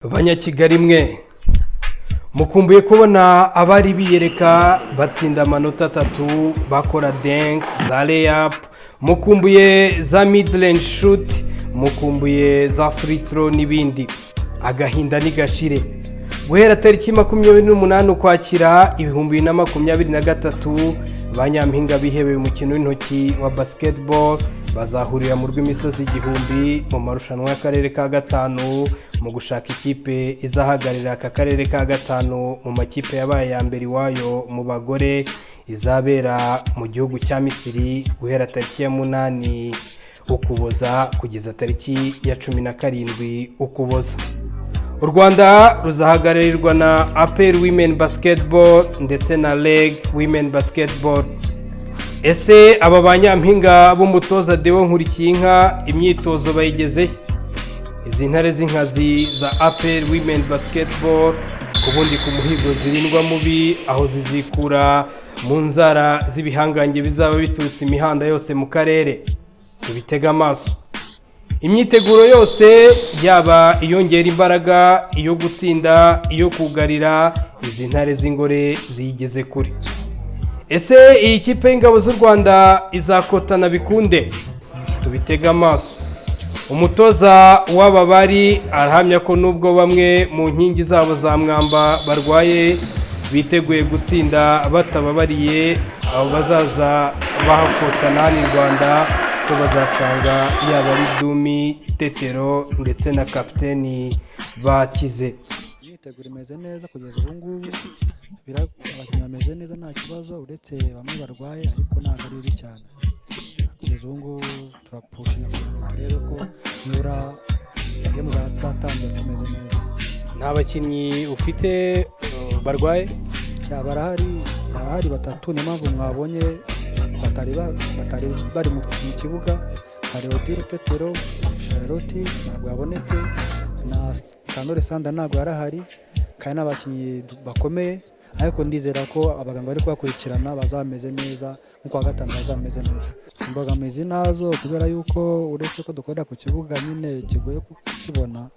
Abanyakigali mwe mukumbuye kubona abari biyereka batsinda amanota 3 bakora denk za layup, mukumbuye za mid range shoot, mukumbuye za free throw n'ibindi. Agahinda ni gashire. Guhera tariki 28 Ukwakira 2023 banyampinga bihebeye umukino w'intoki wa basketball bazahurira mu rw'imisozi igihumbi mu marushanwa y'akarere ka gatanu mu gushaka ikipe izahagarira aka karere ka gatanu mu makipe yabaye ya mbere iwayo mu bagore izabera mu gihugu cya Misiri guhera tariki ya 8 Ukuboza kugeza tariki ya 17 Ukuboza. U Rwanda ruzahagaririrwa na APR Women Basketball ndetse na Leg Women Basketball. Ese aba banyampinga b'umutoza Deo Nkurikiyinka imyitozo bayigeze? Izi ntare z'inkazi za APR Women Basketball kubundi ku muhigo zirindwa mubi aho zizikura mu nzara z'ibihangange bizaba biturutse imihanda yose mu karere. Tubitega amaso. Imyiteguro yose yaba iyongera imbaraga, iyo gutsinda, iyo kugarira, izi ntare z'ingore ziyigeze kure. Ese iyi kipe y'ingabo z'u Rwanda izakotana bikunde? Tubitega amaso. Umutoza w'aba bari arahamya ko nubwo bamwe mu nkingi zabo za mwamba barwaye biteguye gutsinda batababariye, abo bazaza bahakotana hano i Rwanda ko bazasanga yaba ari Dumi, Tetero ndetse na kapiteni bakize. Imyiteguro imeze neza kugeza ubu ngubu, abakinnyi bameze neza nta kibazo, uretse bamwe barwaye ariko ntabwo ari bibi cyane. Kugeza ubu ngubu turapushinga turebe ko nibura gemu zatangiye tumeze neza. Nta bakinnyi ufite barwaye? Barahari batatu, niyo mpamvu mwabonye batari bari mu kibuga. Hari Odile Tetero, Charlotte ntabwo yabonetse, na Kanore Sanda ntabwo yarahari, kandi n'abakinnyi bakomeye, ariko ndizera ko abaganga bari kubakurikirana bazameze neza nko kwa gatanu bazameze neza. Imbogamizi nazo kubera yuko uretse ko dukorera ku kibuga nyine kigoye kukibona,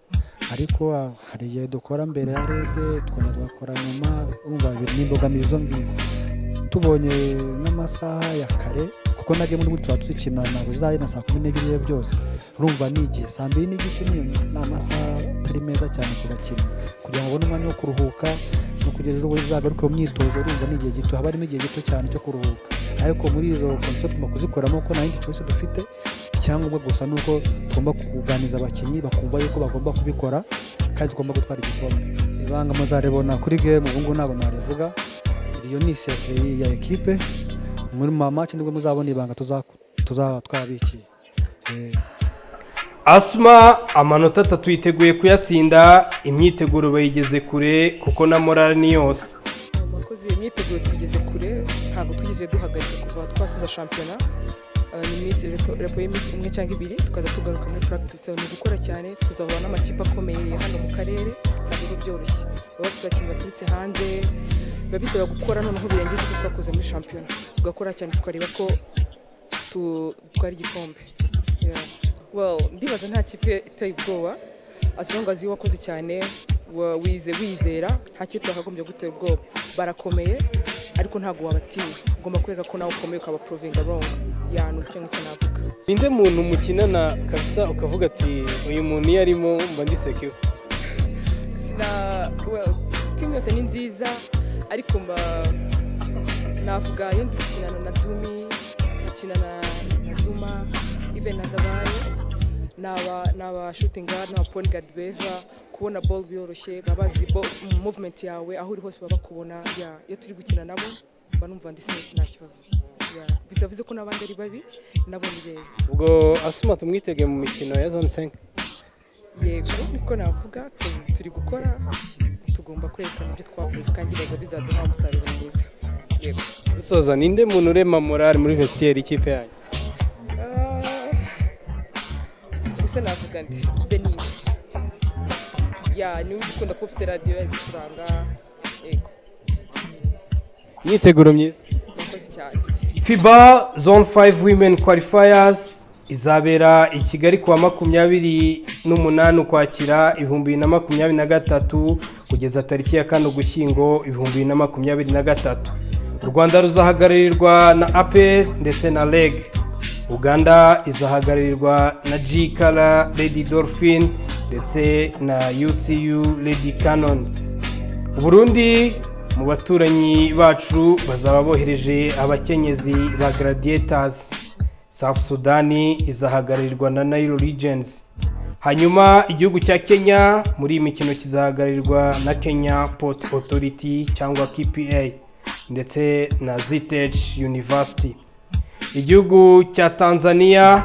ariko hari igihe dukora mbere ya rege tukongera tugakora nyuma, umva n'imbogamizi zo ngizo. Tubonye n'amasaha ya kare kuko nage muri tuba tukina ntabwo zizahina saa 12 byose, urumva n'igihe saa 2 n'igice n'amasaha ari meza cyane kugakina kugira ngo ubone umwanya wo kuruhuka no kugeza ubwo zagaruka mu myitozo. Urumva n'igihe gito, haba harimo igihe gito cyane cyo kuruhuka, ariko muri izo concept mukuzikoramo ko nta yindi cyose dufite. Icyangombwa gusa nuko tugomba kuganiza abakinnyi bakumva yuko bagomba kubikora kandi tugomba gutwara igikombe. Ibanga muzarebona kuri game ubu ngubu ntabwo narivuga, iyo ni secret ya equipe. Muri match nibwo muzabona ibanga tuzaba twabikiye. Asma amanota 3 yiteguye kuyatsinda, imyiteguro bayigeze kure kuko na morale ni yose. Abakozi imyiteguro tugeze kure, ntabwo tugeze duhagarika kuva twasiza shampiyona. Ni miss repo y'imisi imwe cyangwa ibiri tukaza tugaruka muri practice. Ni gukora cyane, tuzahura n'amakipe akomeye hano mu karere, ntabwo byoroshye. Baba twakinira baturutse hanze, babisaba gukora noneho birengeje uko twakoze muri shampiyona, tugakora cyane tukareba ko twari igikombe. Ndibaza nta kipe iteye ubwoba, as long as wakoze cyane wizera, nta kipe yakagombye gutera ubwoba. Barakomeye ariko ntabwo wabatinya, ugomba kwega ko nawe ukomeye ukaba proving wrong. Nuko navuga. Inde muntu mukinana kabisa ukavuga ati uyu muntu yarimo mba ndisekewe? Team yose ni nziza, ariko navuga yindi gukinana na Dumi, gukinana na Zuma, even na Zabaye, n'aba shooting guard n'aba point guard beza, kubona ball yoroshye, babazi movement yawe aho uri hose baba kubona. Iyo turi gukina nabo banumva ndi safe nta kibazo. Bitavuze ko nabandi ari babi, nabo ni beza. Ubwo Asuma tumwitege mu mikino ya zone 5? Yego niko navuga, turi gukora, tugomba kwerekana ibyo twakoze kandi bizaduha umusaruro mwiza. Yego. Usoza ninde muntu urema morale muri vestiaire ikipe yanyu? Ese navuga ndi Benin. Ni ukunda ko ufite radio ari kuranga. Yego. Imyiteguro myiza. FIBA Zone 5 Women Qualifiers izabera i Kigali kuwa 20 n'umunani Ukwakira 2023 kugeza tariki ya 4 Ugushyingo 2023. U Rwanda ruzahagaririrwa na APR ndetse na REG. Uganda izahagaririrwa na G-Color Lady Dolphin ndetse na UCU Lady Cannon. Burundi mu baturanyi bacu bazaba bohereje abakenyezi ba Gladiators. South Sudan izahagaririrwa na Nile Regions. Hanyuma igihugu cya Kenya muri imikino kizahagaririrwa na Kenya Port Authority cyangwa KPA ndetse na Zitech University. Igihugu cya Tanzania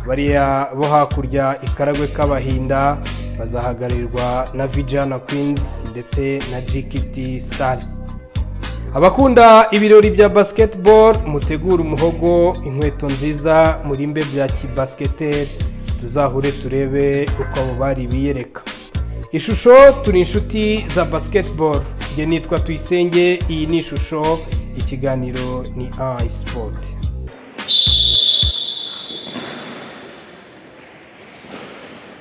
bariya bo hakurya ikaragwe k'abahinda bazahagaririrwa na Vijana Queens ndetse na GKT Stars. Abakunda ibirori bya basketball mutegura umuhogo, inkweto nziza muri mbe bya kibasketer, tuzahure turebe uko abo bari biyereka. Ishusho turi inshuti za basketball. Nge nitwa Tuyisenge, iyi ni ishusho, ikiganiro ni iSport.